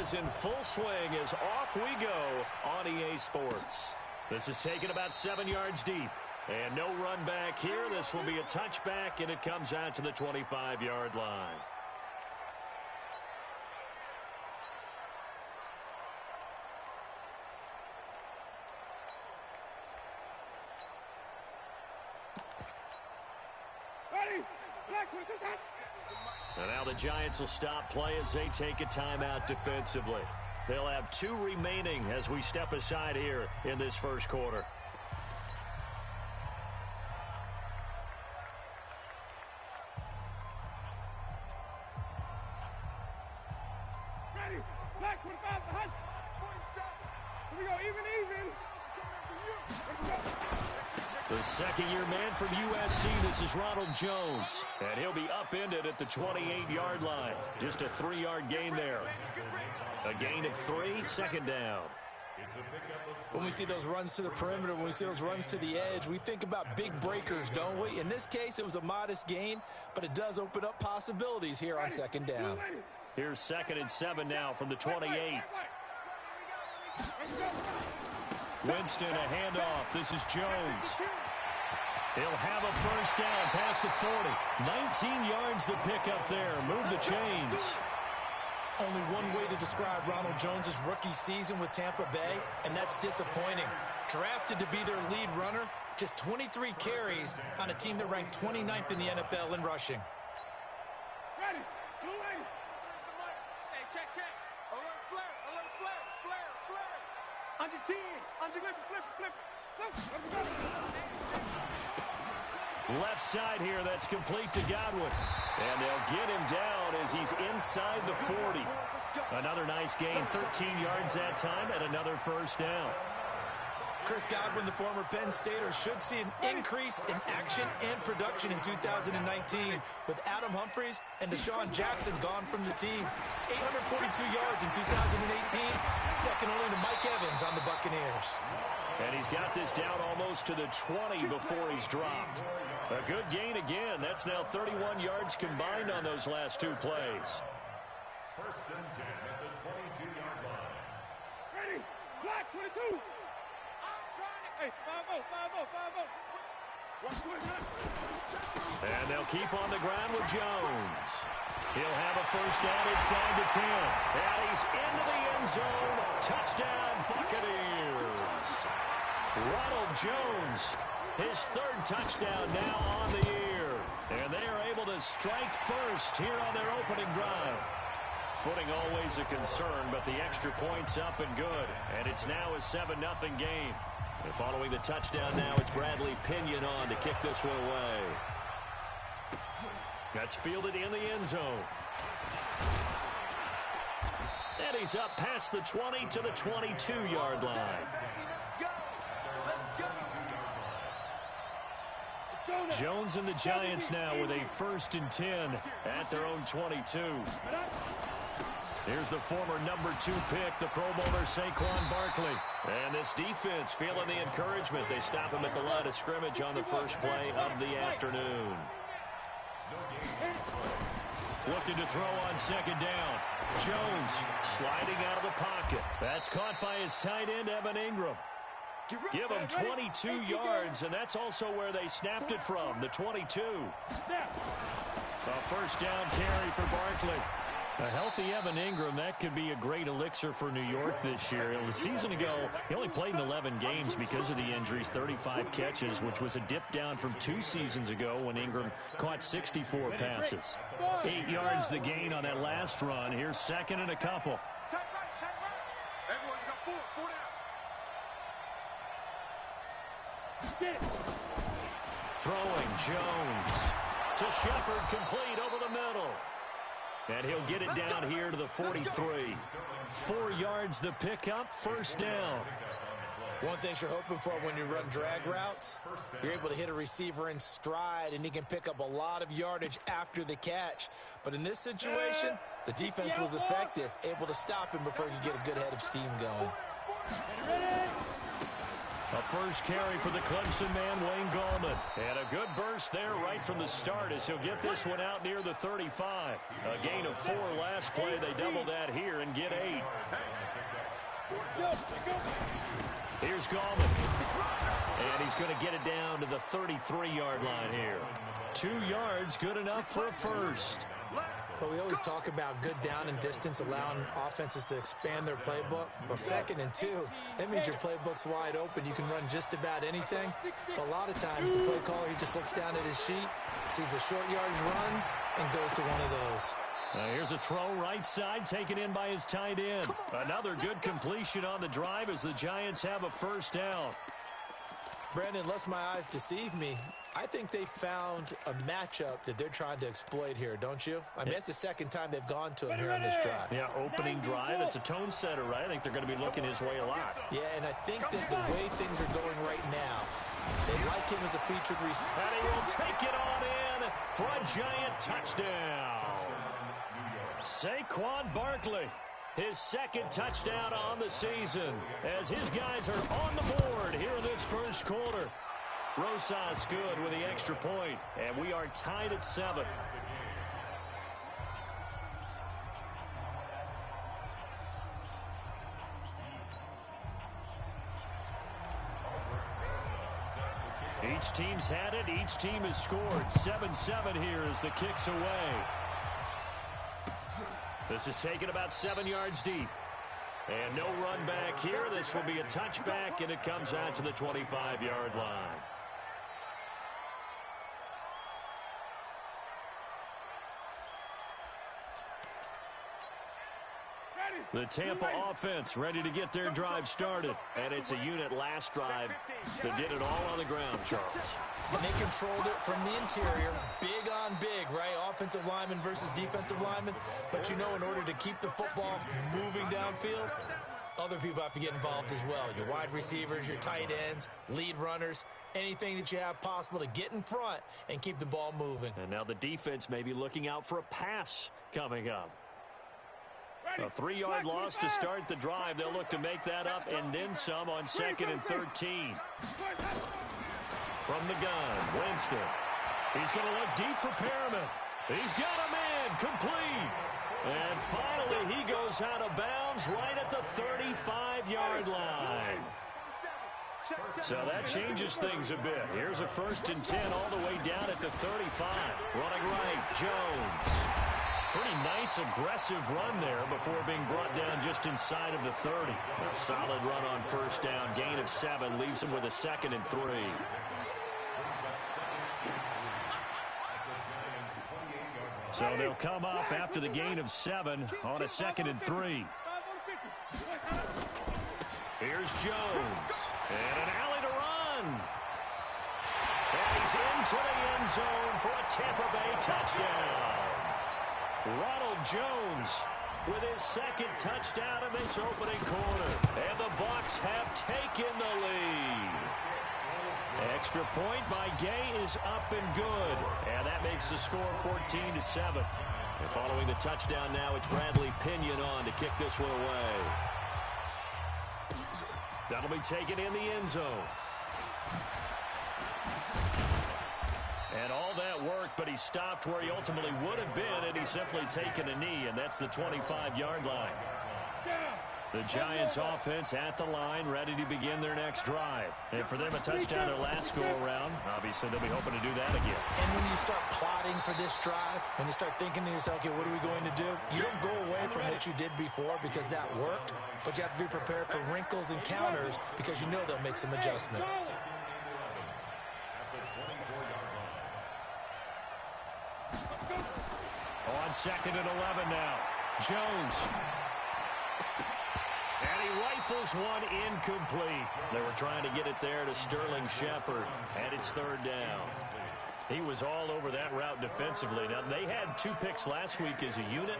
is in full swing as off we go on EA Sports. This is taken about 7 yards deep. And no run back here. This will be a touchback, and it comes out to the 25-yard line. And now the Giants will stop play as they take a timeout defensively. They'll have 2 remaining as we step aside here in this first quarter. The second-year man from USC, this is Ronald Jones. And he'll be upended at the 28-yard line. Just a 3-yard gain there. A gain of 3, second down. When we see those runs to the perimeter, when we see those runs to the edge, we think about big breakers, don't we? In this case, it was a modest gain, but it does open up possibilities here on second down. Here's 2nd and 7 now from the 28. Winston, a handoff. This is Jones. He'll have a first down past the 40. 19 yards the pickup there. Move the chains. Only one way to describe Ronald Jones' rookie season with Tampa Bay, and that's disappointing. Drafted to be their lead runner, just 23 carries on a team that ranked 29th in the NFL in rushing. Ready. Blue lady. Hey, check. Alert, flare. Under 10. Under flip. Left side here, that's complete to Godwin. And they'll get him down as he's inside the 40. Another nice gain, 13 yards that time, and another first down. Chris Godwin, the former Penn Stater, should see an increase in action and production in 2019 with Adam Humphries and Deshaun Jackson gone from the team. 842 yards in 2018, second only to Mike Evans on the Buccaneers. And he's got this down almost to the 20 before he's dropped. A good gain again. That's now 31 yards combined on those last 2 plays. 1st and 10 at the 22-yard line. Ready. Black 22. Hey, 5-0. And they'll keep on the ground with Jones. He'll have a first down inside the 10. And he's into the end zone. Touchdown, Buccaneers. Ronald Jones, his 3rd touchdown now on the year. And they are able to strike first here on their opening drive. Footing always a concern, but the extra point's up and good. And it's now a 7-0 game. And following the touchdown now, it's Bradley Pinion on to kick this one away. That's fielded in the end zone. And he's up past the 20 to the 22-yard line. Jones and the Giants now with a 1st and 10 at their own 22. Here's the former number 2 pick, the Pro Bowler Saquon Barkley. And this defense feeling the encouragement. They stop him at the line of scrimmage on the first play of the afternoon. Looking to throw on 2nd down. Jones sliding out of the pocket. That's caught by his tight end, Evan Ingram. Give him 22 yards, and that's also where they snapped it from, the 22. A first down carry for Barkley. A healthy Evan Ingram, that could be a great elixir for New York this year. A season ago, he only played in 11 games because of the injuries, 35 catches, which was a dip down from 2 seasons ago when Ingram caught 64 passes. 8 yards the gain on that last run. Here's 2nd and a couple. Everyone's got 4 down. Throwing Jones to Shepard, complete over the middle. And he'll get it down here to the 43. 4 yards the pickup, first down. One thing you're hoping for when you run drag routes, you're able to hit a receiver in stride, and he can pick up a lot of yardage after the catch. But in this situation, the defense was effective, able to stop him before he could get a good head of steam going. A first carry for the Clemson man, Wayne Gallman. And a good burst there right from the start as he'll get this one out near the 35. A gain of 4 last play. They double that here and get 8. Here's Gallman. And he's going to get it down to the 33-yard line here. 2 yards, good enough for a first. But we always talk about good down and distance, allowing offenses to expand their playbook. Well, 2nd and 2, that means your playbook's wide open. You can run just about anything. But a lot of times, the play caller, he just looks down at his sheet, sees the short yardage runs, and goes to one of those. Here's a throw right side, taken in by his tight end. Another good completion on the drive as the Giants have a first down. Brandon, unless my eyes deceive me, I think they found a matchup that they're trying to exploit here, don't you? I mean, it's the 2nd time they've gone to him here on this drive. Yeah, opening drive. It's a tone setter, right? I think they're going to be looking his way a lot. Yeah, and I think that the way things are going right now, they like him as a featured receiver. And he will take it on in for a Giant touchdown. Saquon Barkley, his 2nd touchdown on the season, as his guys are on the board here in this first quarter. Rosas good with the extra point, and we are tied at 7. Each team's had it. Each team has scored. 7-7 here as the kick's away. This is taken about 7 yards deep. And no run back here. This will be a touchback, and it comes out to the 25-yard line. The Tampa offense ready to get their drive started. And it's a unit last drive that did it all on the ground, Charles. And they controlled it from the interior. Big on big, right? Offensive lineman versus defensive lineman. But you know, in order to keep the football moving downfield, other people have to get involved as well. Your wide receivers, your tight ends, lead runners, anything that you have possible to get in front and keep the ball moving. And now the defense may be looking out for a pass coming up. A 3-yard loss to start the drive. They'll look to make that up and then some on 2nd and 13. From the gun, Winston. He's going to look deep for Perriman. He's got him in, complete. And finally, he goes out of bounds right at the 35-yard line. So that changes things a bit. Here's a 1st and 10 all the way down at the 35. Running right, Jones. Pretty nice, aggressive run there before being brought down just inside of the 30. A solid run on 1st down. Gain of 7 leaves him with a 2nd and 3. So they'll come up after the gain of 7 on a 2nd and 3. Here's Jones. And an alley to run. And he's into the end zone for a Tampa Bay touchdown. Ronald Jones with his 2nd touchdown in this opening quarter. And the Bucs have taken the lead. Extra point by Gay is up and good. And that makes the score 14-7. And following the touchdown now, it's Bradley Pinion on to kick this one away. That'll be taken in the end zone. And all that worked, but he stopped where he ultimately would have been, and he's simply taken a knee, and that's the 25-yard line. The Giants offense at the line, ready to begin their next drive. And for them, a touchdown their last go-around. Obviously, they'll be hoping to do that again. And when you start plotting for this drive, when you start thinking to yourself, okay, what are we going to do? You don't go away from what you did before because that worked, but you have to be prepared for wrinkles and counters because you know they'll make some adjustments. On 2nd and 11 now. Jones. And he rifles one incomplete. They were trying to get it there to Sterling Shepard. And it's 3rd down. He was all over that route defensively. Now, they had 2 picks last week as a unit.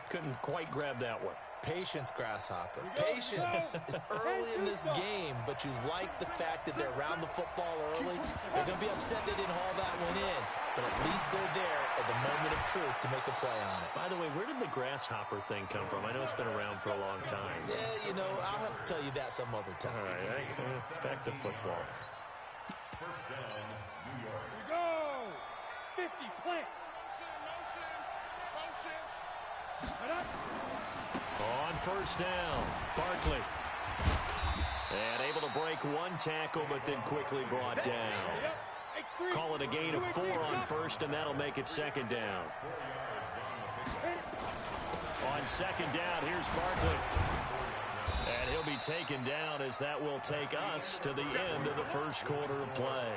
Couldn't quite grab that one. Patience, Grasshopper. Patience is early in this game, but you like the fact that they're around the football early. They're going to be upset they didn't haul that one in, but at least they're there at the moment of truth to make a play on it. By the way, where did the Grasshopper thing come from? I know it's been around for a long time. Yeah, you know, I'll have to tell you that some other time. All right, back to football. First down, New York. We go! 50, plant. On 1st down, Barkley. And able to break one tackle, but then quickly brought down. Call it a gain of 4 on first, and that'll make it second down. On second down, here's Barkley. And he'll be taken down as that will take us to the end of the first quarter of play.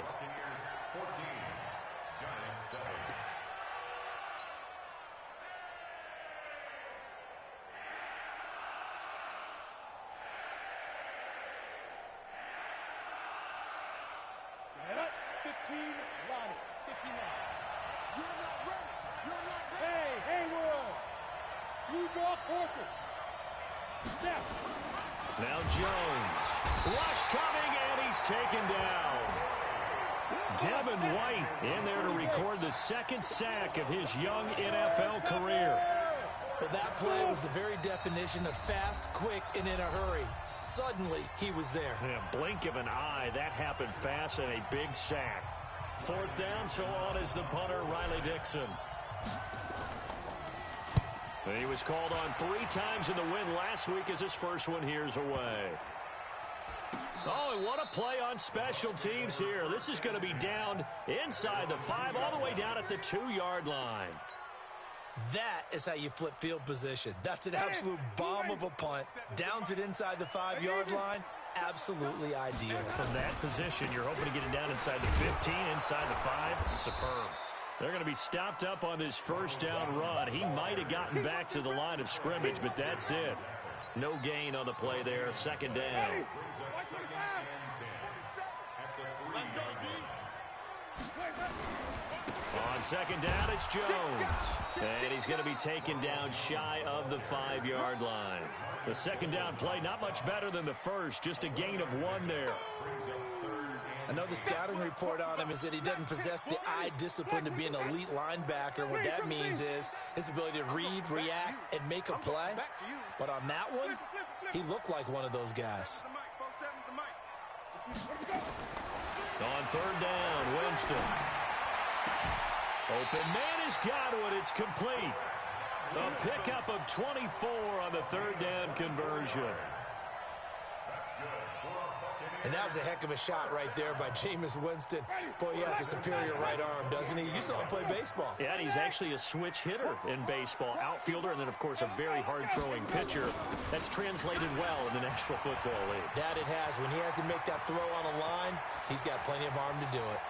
Now Jones. Rush coming, and he's taken down. Devin White in there to record the second sack of his young NFL career. Well, that play was the very definition of fast, quick, and in a hurry. Suddenly, he was there. In a blink of an eye, that happened fast and a big sack. Fourth down, so on is the punter, Riley Dixon. He was called on 3 times in the win last week as his first one here's away. Oh, and what a play on special teams here. This is going to be down inside the 5, all the way down at the 2-yard line. That is how you flip field position. That's an absolute bomb of a punt. Downs it inside the 5-yard line. Absolutely ideal. From that position, you're hoping to get it down inside the 15, inside the 5. Superb. They're going to be stopped up on this first down run. He might have gotten back to the line of scrimmage, but that's it. No gain on the play there. Second down. On second down, it's Jones. And he's going to be taken down shy of the 5-yard line. The second down play, not much better than the first. Just a gain of 1 there. I know the scouting report on him is that he doesn't possess the eye discipline to be an elite linebacker. What that means is his ability to read, react, and make a play. But on that one, he looked like one of those guys. On third down, Winston. Open man has got it. It's complete. A pickup of 24 on the third down conversion. And that was a heck of a shot right there by Jameis Winston. Boy, he has a superior right arm, doesn't he? You saw him play baseball. Yeah, and he's actually a switch hitter in baseball. Outfielder, and then, of course, a very hard-throwing pitcher. That's translated well in the National Football League. That it has. When he has to make that throw on a line, he's got plenty of arm to do it.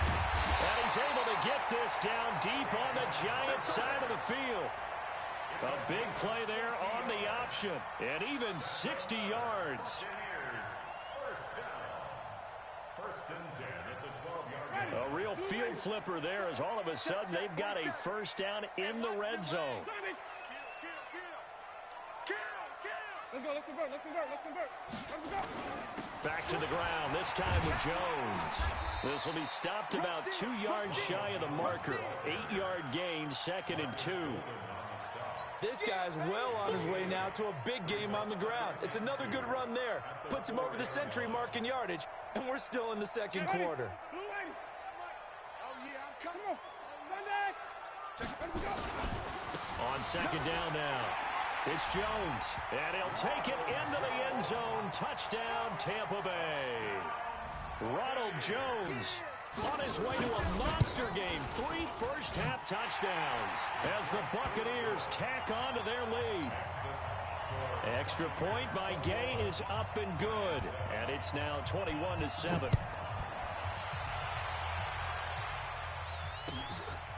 And he's able to get this down deep on the Giants' side of the field. A big play there on the option. And even 60 yards. A real field flipper there as all of a sudden they've got a first down in the red zone. Let's convert. Back to the ground, this time with Jones. This will be stopped about 2 yards shy of the marker. 8-yard gain, 2nd and 2. This guy's well on his way now to a big game on the ground. It's another good run there. Puts him over the century mark in yardage, and we're still in the second quarter. On second down now, it's Jones, and he'll take it into the end zone. Touchdown, Tampa Bay. Ronald Jones on his way to a monster game. 3 first-half touchdowns as the Buccaneers tack on to their lead. Extra point by Gay is up and good, and it's now 21-7.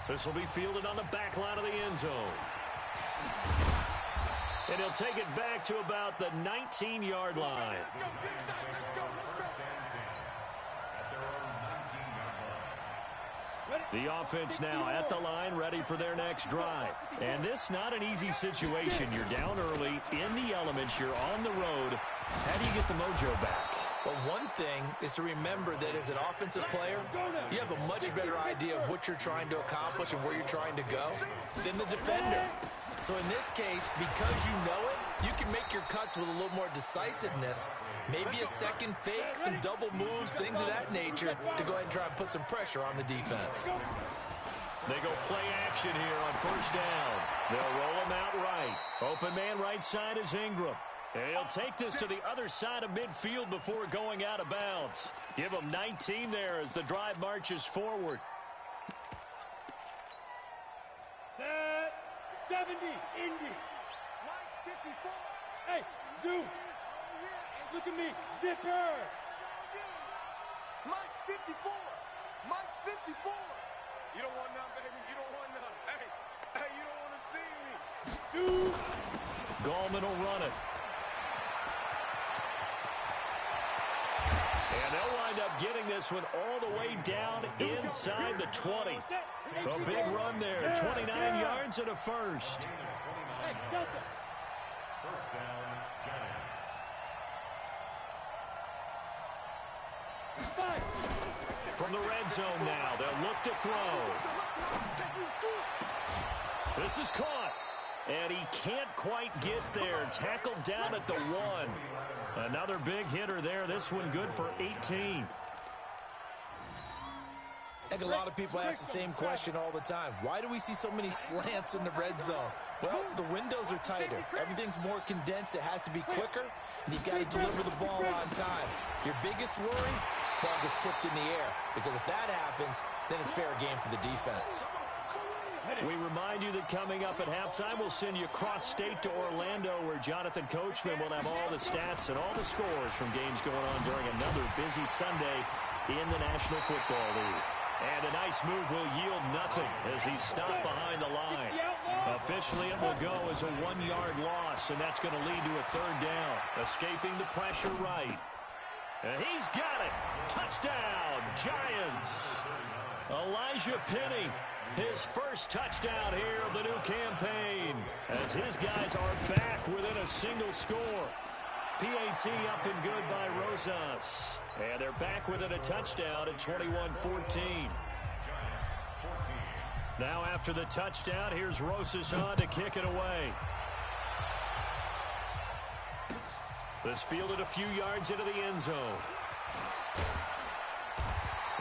This will be fielded on the back line of the end zone. And he'll take it back to about the 19-yard line. The offense now at the line, ready for their next drive. And this not an easy situation. You're down early, in the elements, you're on the road. How do you get the mojo back? Well, one thing is to remember that as an offensive player, you have a much better idea of what you're trying to accomplish and where you're trying to go than the defender. So in this case, because you know it, you can make your cuts with a little more decisiveness. Maybe a second fake, some double moves, things of that nature to go ahead and try and put some pressure on the defense. They go play action here on first down. They'll roll him out right. Open man right side is Ingram. And he'll take this to the other side of midfield before going out of bounds. Give him 19 there as the drive marches forward. Set 70, Indy. Mike 54. Hey, Zoo. Look at me, Zipper. Mike's 54. Mike's 54. You don't want none, baby. You don't want none. Hey, you don't want to see me. Zoo. Gallman will run it. And they'll wind up getting this one all the way down inside the 20. A big run there, 29 yards and a first. Hey, Delta. First down, Giants. From the red zone now, they'll look to throw. This is caught. And he can't quite get there. Tackled down at the 1. Another big hitter there. This one good for 18. I think a lot of people ask the same question all the time. Why do we see so many slants in the red zone? Well, the windows are tighter. Everything's more condensed. It has to be quicker, and you've got to deliver the ball on time. Your biggest worry? Ball gets tipped in the air, because if that happens, then it's fair game for the defense. We remind you that coming up at halftime, we'll send you cross-state to Orlando, where Jonathan Coachman will have all the stats and all the scores from games going on during another busy Sunday in the National Football League. And a nice move will yield nothing as he's stopped behind the line. Officially, it will go as a 1-yard loss, and that's going to lead to a third down. Escaping the pressure right. And he's got it. Touchdown, Giants. Elijah Penny, his first touchdown here of the new campaign, as his guys are back within a single score. PAT up and good by Rosas. And they're back within a touchdown at 21-14. Now after the touchdown, here's Rosas on to kick it away. This fielded a few yards into the end zone.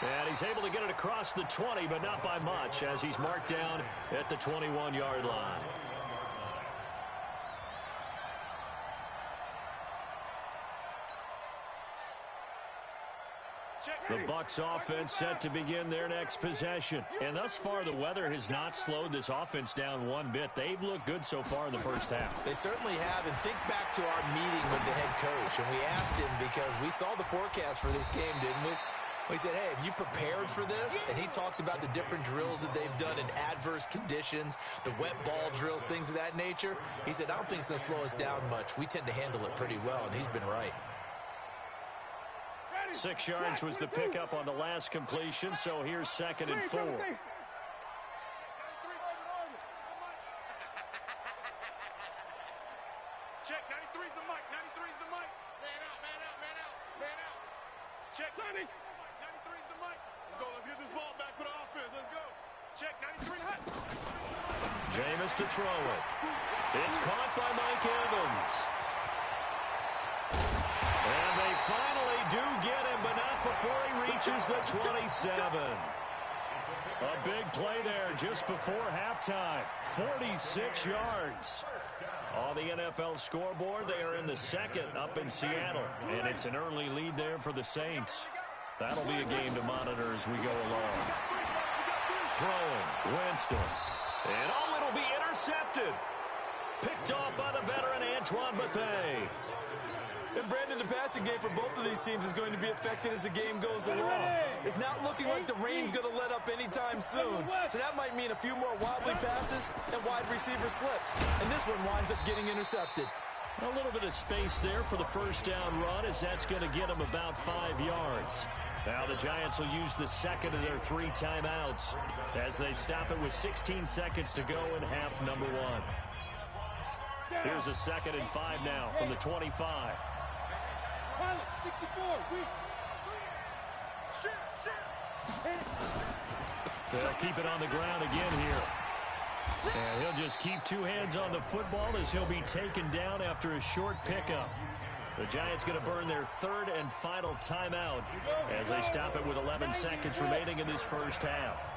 And he's able to get it across the 20, but not by much, as he's marked down at the 21-yard line. The Bucs offense set to begin their next possession. And thus far, the weather has not slowed this offense down one bit. They've looked good so far in the first half. They certainly have. And think back to our meeting with the head coach. And we asked him, because we saw the forecast for this game, didn't we? We said, hey, have you prepared for this? And he talked about the different drills that they've done in adverse conditions, the wet ball drills, things of that nature. He said, I don't think it's going to slow us down much. We tend to handle it pretty well, and he's been right. 6 yards was the pickup on the last completion, so here's 2nd and 4. Check, 93's the mic, 93's the mic. Man out, man out, man out, man out. Check, 93's the mic. Let's go, let's get this ball back for the offense, let's go. Check, 93 hot. Jameis to throw it. It's caught by Mike Evans. And they finally do get him, but not before he reaches the 27. A big play there just before halftime. 46 yards. On the NFL scoreboard, they are in the second up in Seattle. And it's an early lead there for the Saints. That'll be a game to monitor as we go along. Throwing, Winston. And it'll be intercepted. Picked off by the veteran Antoine Bethea. And Brandon, the passing game for both of these teams is going to be affected as the game goes along. It's not looking like the rain's going to let up anytime soon. So that might mean a few more wobbly passes and wide receiver slips. And this one winds up getting intercepted. A little bit of space there for the first down run, as that's going to get them about 5 yards. Now the Giants will use the second of their 3 timeouts as they stop it with 16 seconds to go in half number 1. Here's a 2nd and 5 now from the 25. 64, They'll keep it on the ground again here. And he'll just keep 2 hands on the football as he'll be taken down after a short pickup. The Giants going to burn their 3rd and final timeout as they stop it with 11 seconds remaining in this first half.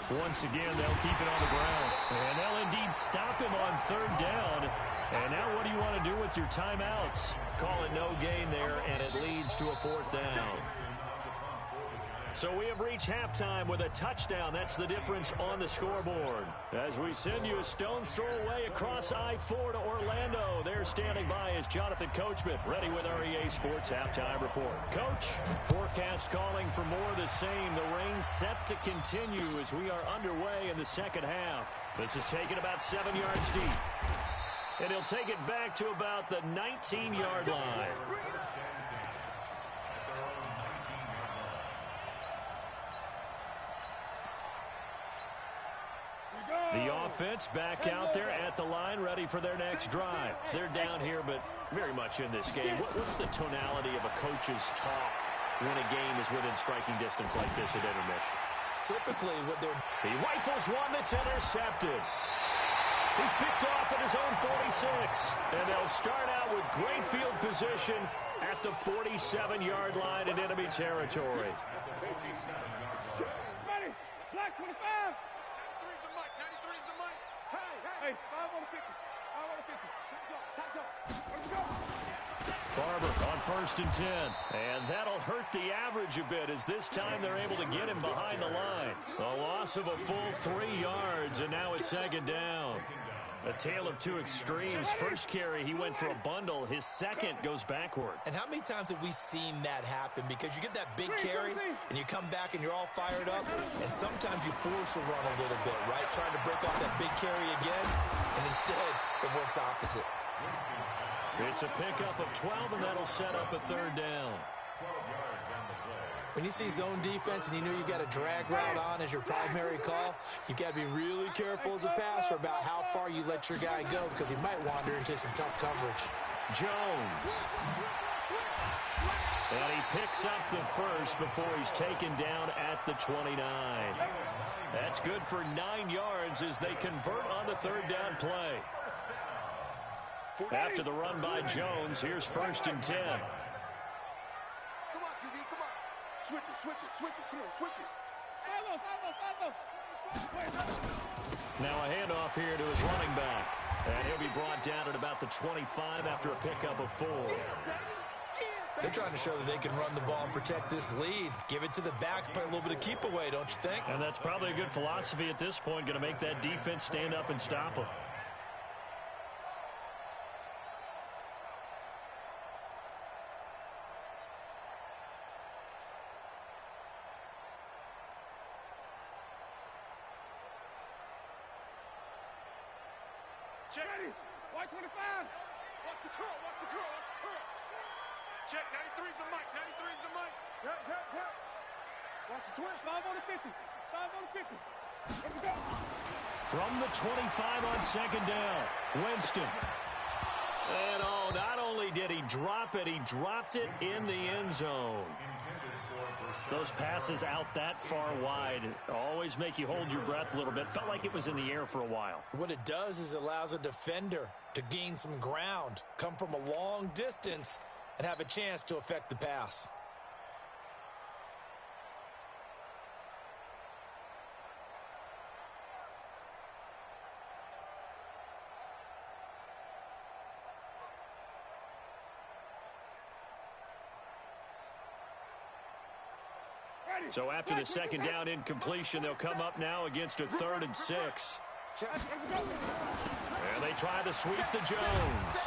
Once again, they'll keep it on the ground. And they'll indeed stop him on 3rd down And now what do you want to do with your timeouts? Call it no gain there, and it leads to a 4th down. So we have reached halftime with a touchdown. That's the difference on the scoreboard. As we send you a stone's throw away across I-4 to Orlando. There standing by is Jonathan Coachman, ready with our EA Sports Halftime Report. Coach, forecast calling for more of the same. The rain set to continue as we are underway in the second half. This is taken about 7 yards deep. And he'll take it back to about the 19-yard line. The offense back out there at the line, ready for their next drive. They're down here, but very much in this game. What's the tonality of a coach's talk when a game is within striking distance like this at intermission? Typically, what they're... He rifles one that's intercepted. He's picked off at his own 46. And they'll start out with great field position at the 47-yard line in enemy territory. Ready. Black 25. 93's the mic. 93's the mic. Hey, 5 on the 50. 5 on the 50. Top dog. Let's go. Barber on 1st and 10. And that'll hurt the average a bit as this time they're able to get him behind the line. A loss of a full 3 yards, and now it's 2nd down. A tale of two extremes. First carry, he went for a bundle. His second goes backward. And how many times have we seen that happen? Because you get that big carry, and you come back and you're all fired up, and sometimes you force a run a little bit, right? Trying to break off that big carry again, and instead it works opposite. It's a pickup of 12, and that'll set up a 3rd down. When you see zone defense and you know you got a drag route on as your primary call, you got to be really careful as a passer about how far you let your guy go because he might wander into some tough coverage. Jones. And he picks up the first before he's taken down at the 29. That's good for 9 yards as they convert on the 3rd down play. After the run by Jones, here's 1st and 10. Come on, QB, come on. Switch it. Come on, switch it. Now a handoff here to his running back. And he'll be brought down at about the 25 after a pickup of 4. They're trying to show that they can run the ball and protect this lead. Give it to the backs, play a little bit of keep away, don't you think? And that's probably a good philosophy at this point, going to make that defense stand up and stop them. Check. White 25. Watch the curl. Check, 93's the mic. 93's the mic. Yep. Watch the twist. 5 on the 50. 5 on the 50. Let me go. From the 25 on 2nd down, Winston. And not only did he drop it, he dropped it in the end zone. Those passes out that far wide always make you hold your breath a little bit. Felt like it was in the air for a while. What it does is it allows a defender to gain some ground, come from a long distance, and have a chance to affect the pass. So after the 2nd down incompletion, they'll come up now against a 3rd and 6. And they try to sweep to Jones.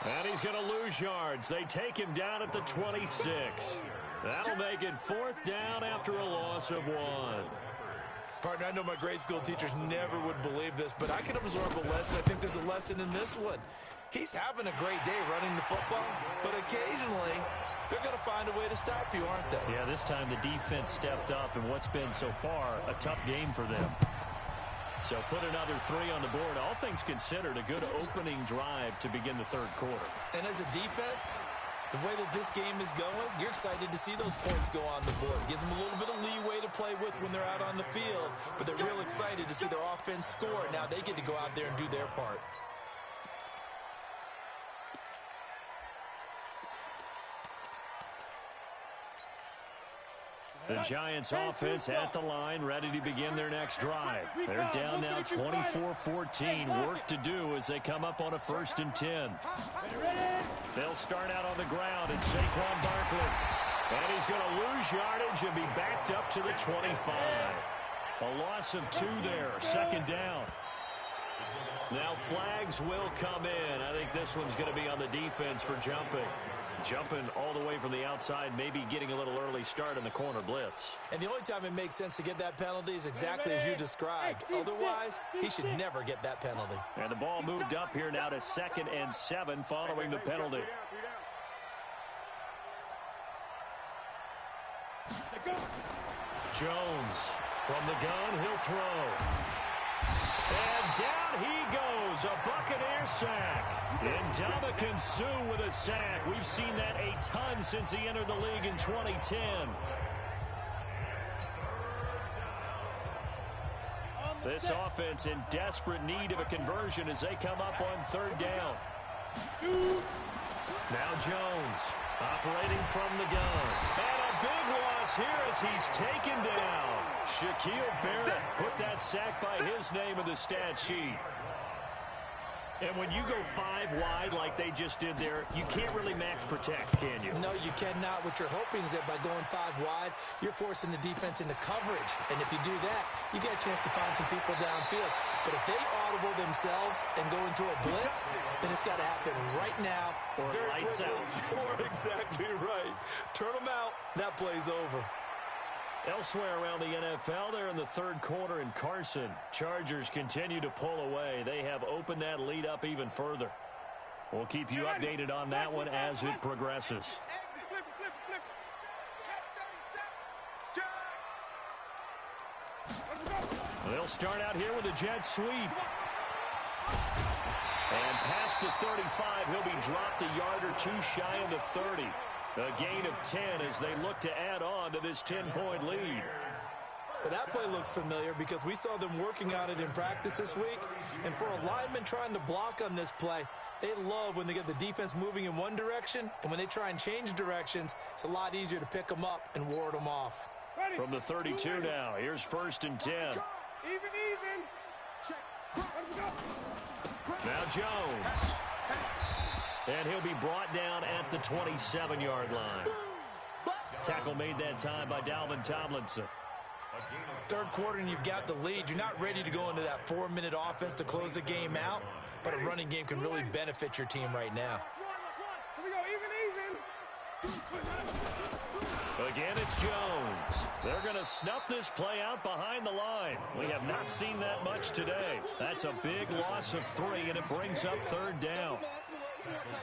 And he's going to lose yards. They take him down at the 26. That'll make it 4th down after a loss of 1. Partner, I know my grade school teachers never would believe this, but I can absorb a lesson. I think there's a lesson in this one. He's having a great day running the football, but occasionally they're going to find a way to stop you, aren't they? Yeah, this time the defense stepped up in what's been so far a tough game for them. So put another 3 on the board. All things considered, a good opening drive to begin the 3rd quarter. And as a defense, the way that this game is going, you're excited to see those points go on the board. It gives them a little bit of leeway to play with when they're out on the field, but they're real excited to see their offense score. Now they get to go out there and do their part. The Giants offense at the line, ready to begin their next drive. They're down now 24-14. Work to do as they come up on a 1st and 10. They'll start out on the ground, and Saquon Barkley. And he's going to lose yardage and be backed up to the 25. A loss of 2 there, 2nd down. Now flags will come in. I think this one's going to be on the defense for jumping. Jumping all the way from the outside, maybe getting a little early start in the corner blitz. And the only time it makes sense to get that penalty is exactly as you described. Otherwise, he should never get that penalty. And the ball moved up here now to 2nd and 7 following the penalty. Jones from the gun, he'll throw. And down he goes, a Buccaneer sack. And Ndamukong Suh with a sack. We've seen that a ton since he entered the league in 2010. This offense in desperate need of a conversion as they come up on 3rd down. Now Jones operating from the gun. And a big loss here as he's taken down. Shaquille Barrett put that sack by his name in the stat sheet. And when you go 5 wide like they just did there, you can't really max protect, can you? No, you cannot. What you're hoping is that by going 5 wide, you're forcing the defense into coverage. And if you do that, you get a chance to find some people downfield. But if they audible themselves and go into a blitz, then it's got to happen right now. Or lights out. Or exactly right. Turn them out. That play's over. Elsewhere around the NFL, they're in the 3rd quarter in Carson. Chargers continue to pull away. They have opened that lead up even further. We'll keep you updated on that one as it progresses. They'll start out here with a jet sweep. And past the 35, he'll be dropped a yard or 2 shy of the 30. A gain of 10 as they look to add on to this 10-point lead. Well, that play looks familiar because we saw them working on it in practice this week. And for a lineman trying to block on this play, they love when they get the defense moving in one direction. And when they try and change directions, it's a lot easier to pick them up and ward them off. From the 32 now, here's 1st and 10. Even. Check. Now Jones. And he'll be brought down at the 27-yard line. Tackle made that time by Dalvin Tomlinson. 3rd quarter and you've got the lead. You're not ready to go into that 4-minute offense to close the game out, but a running game can really benefit your team right now. Here we go, even. Again, it's Jones. They're going to snuff this play out behind the line. We have not seen that much today. That's a big loss of 3, and it brings up 3rd down.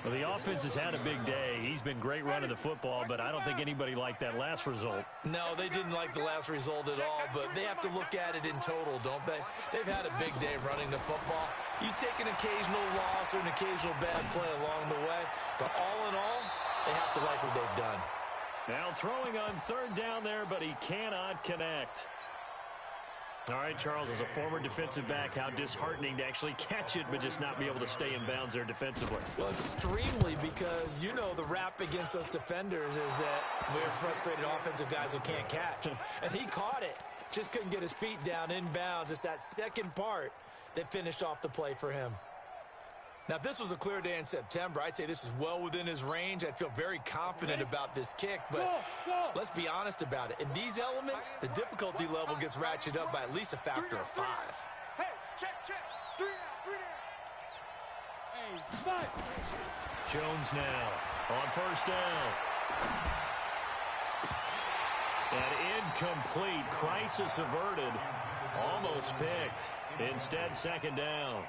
Well, the offense has had a big day. He's been great running the football, but I don't think anybody liked that last result. No, they didn't like the last result at all, but they have to look at it in total, don't they? They've had a big day running the football. You take an occasional loss or an occasional bad play along the way, but all in all, they have to like what they've done. Now throwing on 3rd down there, but he cannot connect. All right, Charles, as a former defensive back, how disheartening to actually catch it but just not be able to stay in bounds there defensively. Well, extremely, because you know the rap against us defenders is that we're frustrated offensive guys who can't catch. And he caught it. Just couldn't get his feet down in bounds. It's that second part that finished off the play for him. Now, if this was a clear day in September, I'd say this is well within his range. I'd feel very confident about this kick, but let's be honest about it. In these elements, the difficulty level gets ratcheted up by at least a factor of 5. Hey, check. 3 down. Hey, Jones now on 1st down. And incomplete. Crisis averted. Almost picked. Instead, 2nd down.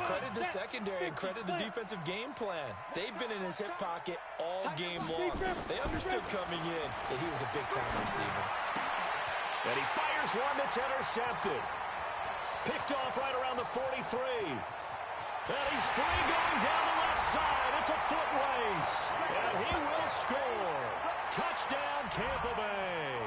Credit the secondary and credit the defensive game plan. They've been in his hip pocket all game long. They understood coming in that he was a big-time receiver. And he fires one that's intercepted. Picked off right around the 43. And he's free going down the left side. It's a foot race. And he will score. Touchdown, Tampa Bay.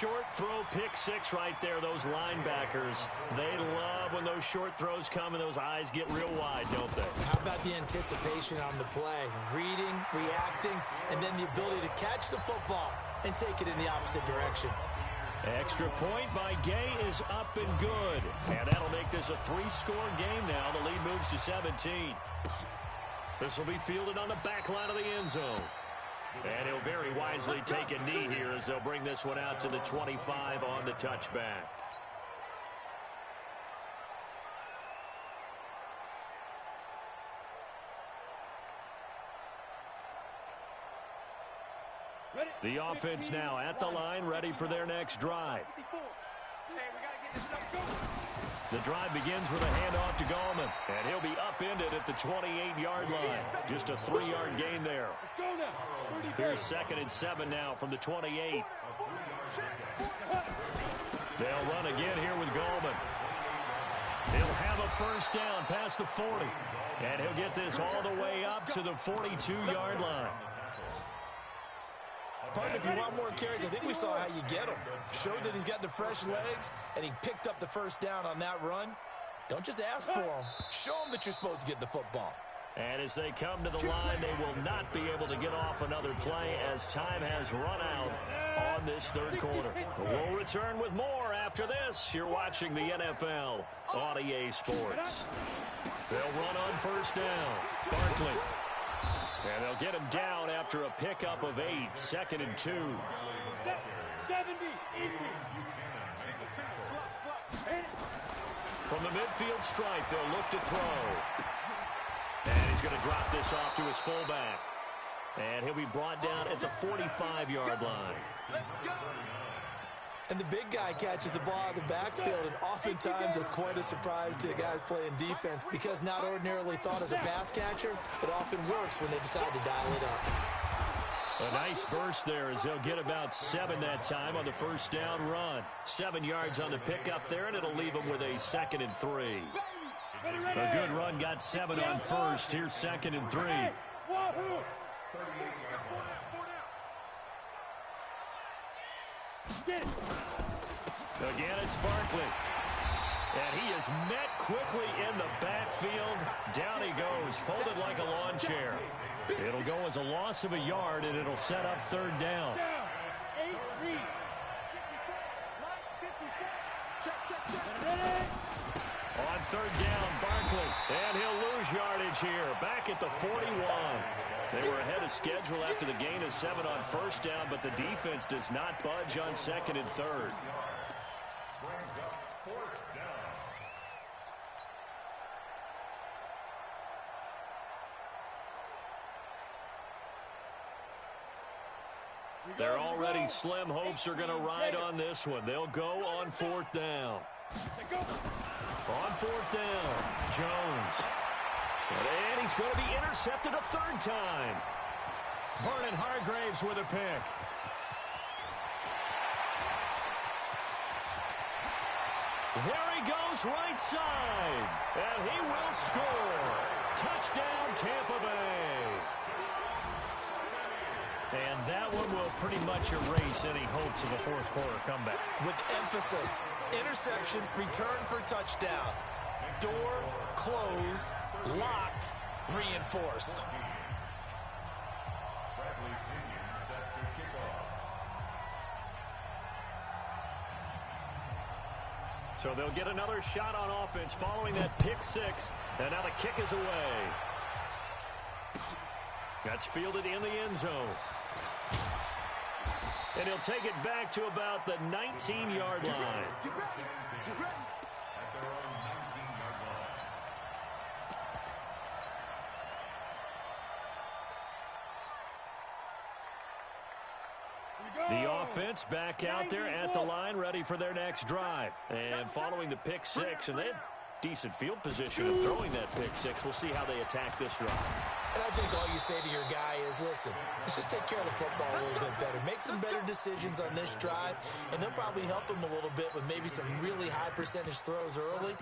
short throw pick six right there. Those linebackers, they love when those short throws come and those eyes get real wide, don't they? How about the anticipation on the play? Reading, reacting, and then the ability to catch the football and take it in the opposite direction. Extra point by Gay is up and good. And that'll make this a three-score game now. The lead moves to 17. This will be fielded on the back line of the end zone. And he'll very wisely take a knee here as they'll bring this one out to the 25 on the touchback. The offense now at the line, ready for their next drive. The drive begins with a handoff to Gallman, and he'll be upended at the 28-yard line. Just a 3-yard gain there. Here's 2nd and 7 now from the 28. They'll run again here with Gallman. He'll have a first down past the 40, and he'll get this all the way up to the 42-yard line. Partner, if you want more carries, I think we saw how you get them. Showed that he's got the fresh legs, and he picked up the first down on that run. Don't just ask for them. Show them that you're supposed to get the football. And as they come to the line, they will not be able to get off another play as time has run out on this third quarter. We'll return with more after this. You're watching the NFL on EA Sports. They'll run on first down. Barkley. And they'll get him down after a pickup of 8, 2nd and 2. 70. From the midfield stripe, they'll look to throw. And he's going to drop this off to his fullback. And he'll be brought down at the 45-yard line. And the big guy catches the ball out of the backfield, and oftentimes is quite a surprise to guys playing defense because not ordinarily thought as a pass catcher, it often works when they decide to dial it up. A nice burst there as they'll get about 7 that time on the first down run. 7 yards on the pickup there, and it'll leave them with a 2nd and 3. A good run got 7 on first. Here's 2nd and 3. Again, it's Barkley. And he is met quickly in the backfield. Down he goes, folded like a lawn chair. It'll go as a loss of a yard, and it'll set up third down. On third down, Barkley. And he'll lose yardage here. Back at the 41. They were ahead of schedule after the gain of 7 on first down, but the defense does not budge on 2nd and 3rd. Their already slim hopes are going to ride on this one. They'll go on 4th down. On 4th down, Jones. And he's going to be intercepted a 3rd time. Vernon Hargraves with a pick. There he goes right side. And he will score. Touchdown, Tampa Bay. And that one will pretty much erase any hopes of a fourth quarter comeback. With emphasis, interception, return for touchdown. Door closed, locked, reinforced. So they'll get another shot on offense following that pick 6. And now the kick is away. That's fielded in the end zone. And he'll take it back to about the 19-yard line. The offense back out there at the line, ready for their next drive. And following the pick 6, and they had decent field position in throwing that pick six. We'll see how they attack this drive. And I think all you say to your guy is, listen, let's just take care of the football a little bit better. Make some better decisions on this drive, and they'll probably help him a little bit with maybe some really high percentage throws early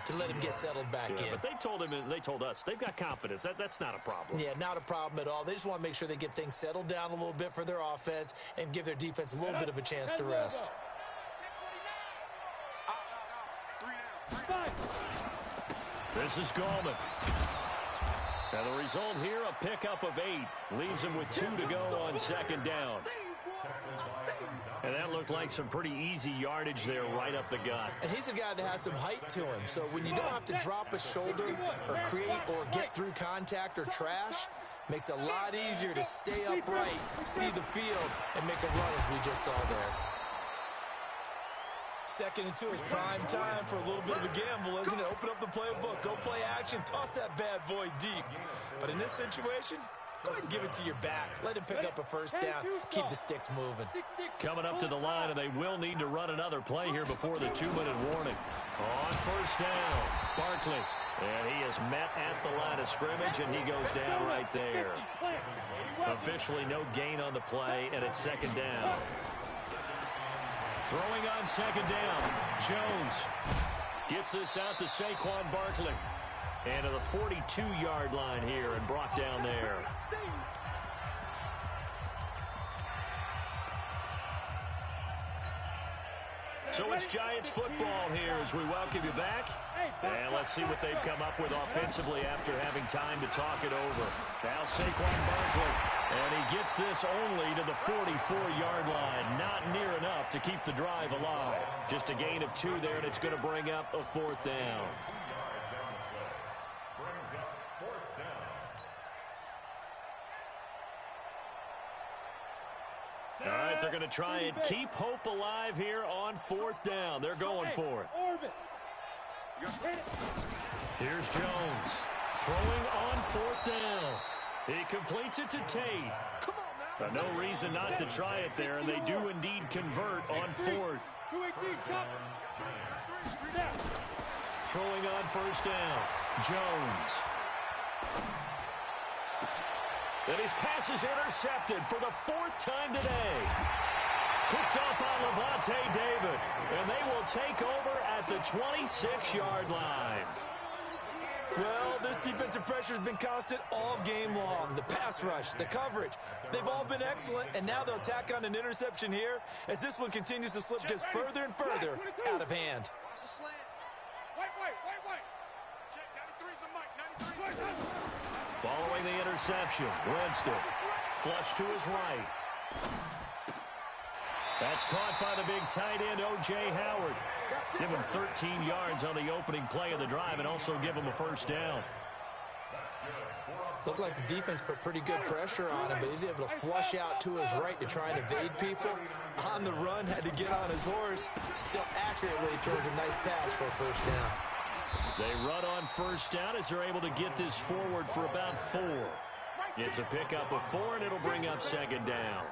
to let him get settled back in. But they told us they've got confidence. That's not a problem. Yeah, not a problem at all. They just want to make sure they get things settled down a little bit for their offense and give their defense a little bit of a chance to rest. This is Gallman. And the result here, a pickup of 8. Leaves him with 2 to go on second down. And that looked like some pretty easy yardage there right up the gut. And he's a guy that has some height to him. So when you don't have to drop a shoulder or create or get through contact or trash, makes it a lot easier to stay upright, see the field, and make a run as we just saw there. 2nd and 2 is prime time for a little bit of a gamble, isn't it? Open up the playbook, go play action, toss that bad boy deep. But in this situation, go ahead and give it to your back. Let him pick up a first down. Keep the sticks moving. Coming up to the line, and they will need to run another play here before the 2-minute warning. On first down, Barkley. And he is met at the line of scrimmage, and he goes down right there. Officially no gain on the play, and it's 2nd down. Throwing on 2nd down, Jones gets this out to Saquon Barkley. And to the 42-yard line here and brought down there. So it's Giants football here as we welcome you back. And let's see what they've come up with offensively after having time to talk it over. Now Saquon Barkley. And he gets this only to the 44-yard line. Not near enough to keep the drive alive. Just a gain of 2 there, and it's going to bring up a 4th down. All right, they're going to try and keep hope alive here on 4th down. They're going for it. Here's Jones throwing on 4th down. He completes it to Tate. But no reason not to try it there, and they do indeed convert on 4th. Throwing on first down, Jones. And his pass is intercepted for the 4th time today. Picked off by Levante David, and they will take over at the 26-yard line. Well, this defensive pressure has been constant all game long. The pass rush, the coverage, they've all been excellent, and now they'll tack on an interception here as this one continues to slip just further and further out of hand. Following the interception, Winston flush to his right. That's caught by the big tight end, O.J. Howard. Give him 13 yards on the opening play of the drive and also give him a first down. Looked like the defense put pretty good pressure on him, but he's able to flush out to his right to try and evade people. On the run, had to get on his horse. Still accurately throws a nice pass for a first down. They run on first down as they're able to get this forward for about 4. It's a pickup of 4, and it'll bring up 2nd down.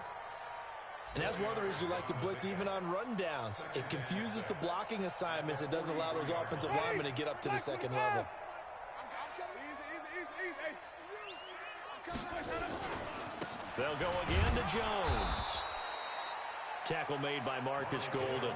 And that's one of the reasons you like to blitz even on rundowns. It confuses the blocking assignments. It doesn't allow those offensive linemen to get up to the 2nd level. They'll go again to Jones. Tackle made by Marcus Golden.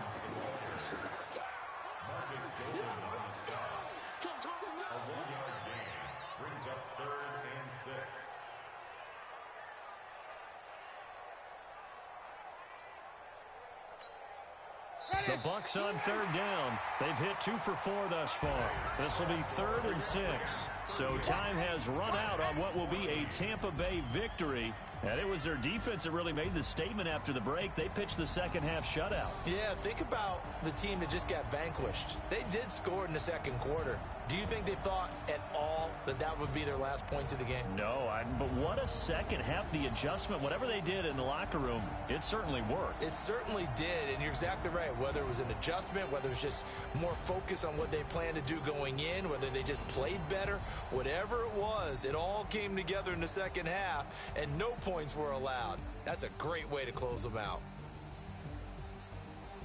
The Bucs on 3rd down. They've hit 2 for 4 thus far. This will be 3rd and 6. So time has run out on what will be a Tampa Bay victory. And it was their defense that really made the statement after the break. They pitched the second half shutout. Yeah, think about the team that just got vanquished. They did score in the 2nd quarter. Do you think they thought at all that that would be their last points of the game? No, but what a second half. The adjustment, whatever they did in the locker room, it certainly worked. It certainly did, and you're exactly right. Whether it was an adjustment, whether it was just more focus on what they planned to do going in, whether they just played better, whatever it was, it all came together in the second half, and no points were allowed. That's a great way to close them out.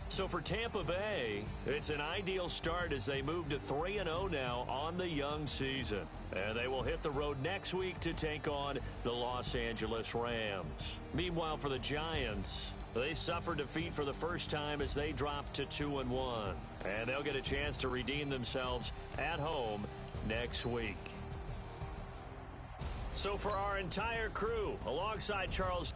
So for Tampa Bay, it's an ideal start as they move to 3-0 now on the young season. And they will hit the road next week to take on the Los Angeles Rams. Meanwhile, for the Giants, they suffered defeat for the first time as they dropped to 2-1. And they'll get a chance to redeem themselves at home next week. So for our entire crew, alongside Charles